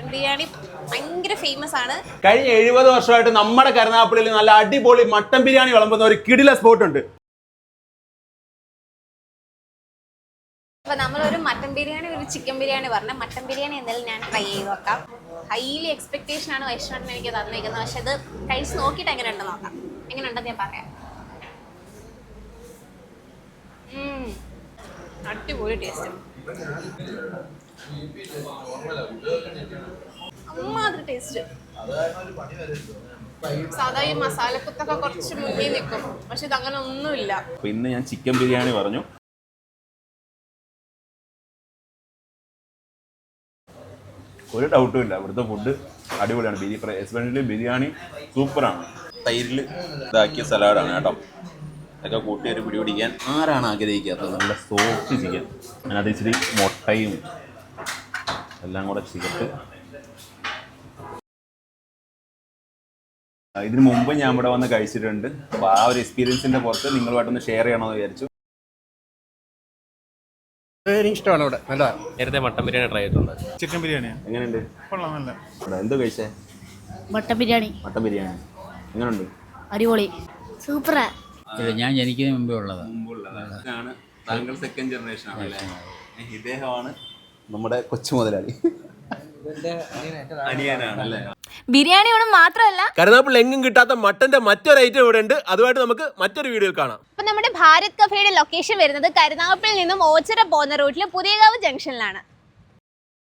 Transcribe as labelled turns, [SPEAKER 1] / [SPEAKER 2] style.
[SPEAKER 1] Mutton biryani ഭയങ്കര famous ആണ്.
[SPEAKER 2] കഴിഞ്ഞ 70 വർഷമായിട്ട് നമ്മുടെ കരുനാഗപ്പള്ളിയിൽ നല്ല അടിപൊളി മട്ടൻ ബിരിയാണി വിളമ്പുന്ന ഒരു കിടില സ്പോട്ട് ഉണ്ട്.
[SPEAKER 1] അപ്പൊ നമ്മളൊരു മട്ടൻ ബിരിയാണി ഒരു ചിക്കൻ ബിരിയാണി പറഞ്ഞ മട്ടൻ ബിരിയാണി എന്തായാലും ഞാൻ ട്രൈ ചെയ്ത് നോക്കാം. ഹൈലി എക്സ്പെക്ടേഷൻ ആണ് വൈഷ്ണവൻ എനിക്ക് തന്നിരിക്കുന്നത്. പക്ഷെ ഇത് കഴിച്ച് നോക്കിയിട്ട് എങ്ങനെ ഉണ്ടെന്ന് നോക്കാം. എങ്ങനെ ഉണ്ടെന്ന് ഞാൻ പറയാം. അടിപൊളി ടേസ്റ്റ്, അമ്മാതിരി ടേസ്റ്റ്. സാധാ ഈ മസാലക്കുത്തൊക്കെ കുറച്ച് മുന്നിൽ നിൽക്കും, പക്ഷെ ഇതങ്ങനെ ഒന്നുമില്ല.
[SPEAKER 2] ഇന്ന് ഞാൻ ചിക്കൻ ബിരിയാണി പറഞ്ഞു. ഒരു ഡൗട്ടും ഇല്ല, ഇവിടുത്തെ ഫുഡ് അടിപൊളിയാണ്. എസ്പെഷ്യലി ബിരിയാണി സൂപ്പറാണ്. തൈരിൽ ഇതാക്കിയ സലാഡാണ് കേട്ടോ. ഇതൊക്കെ കൂട്ടി ഒരു പിടി പിടിക്കാൻ ആരാണ് ആഗ്രഹിക്കാത്തത്? നല്ല സോഫ്റ്റ് ചിക്കൻ, അതിനകത്ത് ഇച്ചിരി മുട്ടയും എല്ലാം കൂടെ ചേർത്ത്. ഇതിന് മുമ്പ് ഞാൻ ഇവിടെ വന്ന് കഴിച്ചിട്ടുണ്ട്. അപ്പോൾ ആ ഒരു എക്സ്പീരിയൻസിൻ്റെ പുറത്ത് നിങ്ങളുമായിട്ടൊന്ന് ഷെയർ ചെയ്യണമെന്ന് വിചാരിച്ചു.
[SPEAKER 3] ഇഷ്ടമാണ് ഇവിടെ. നല്ല
[SPEAKER 4] നേരത്തെ മട്ടൻ ബിരിയാണി ട്രൈ ചെയ്തിട്ടുണ്ട്.
[SPEAKER 3] ചിക്കൻ ബിരിയാണിയാണ്.
[SPEAKER 2] എങ്ങനെയുണ്ട്?
[SPEAKER 3] കൊള്ളാം. നല്ല
[SPEAKER 2] ഇവിടെ എന്തോ കഴിച്ചേ?
[SPEAKER 5] മട്ടൻ ബിരിയാണി.
[SPEAKER 2] മട്ടൻ ബിരിയാണി എങ്ങനെയുണ്ട്?
[SPEAKER 5] അടിപൊളി, സൂപ്പറാ.
[SPEAKER 6] ഞാൻ ജനിക്കുന്നതിന് മുമ്പേ ഉള്ളതാണ്.
[SPEAKER 2] താങ്കൾ സെക്കൻഡ് ജനറേഷൻ ആണല്ലേ? ഇദ്ദേഹമാണ് നമ്മുടെ കൊച്ചു മുതലാളി, അനിയനാണല്ലേ?
[SPEAKER 1] ബിരിയാണി ഒന്നും മാത്രമല്ല,
[SPEAKER 7] കരുനാഗപ്പള്ളി എങ്ങും കിട്ടാത്ത മട്ടന്റെ മറ്റൊരു ഐറ്റം ഇവിടെ ഉണ്ട്. അതുമായിട്ട് നമുക്ക് മറ്റൊരു വീഡിയോയിൽ കാണാം.
[SPEAKER 1] അപ്പൊ നമ്മുടെ ഭാരത് കഫേയുടെ ലൊക്കേഷൻ വരുന്നത് കരുനാഗപ്പള്ളിയിൽ നിന്നും ഓച്ചിറ പോകുന്ന റൂട്ടിൽ പുതിയകാവ് ജംഗ്ഷനിലാണ്.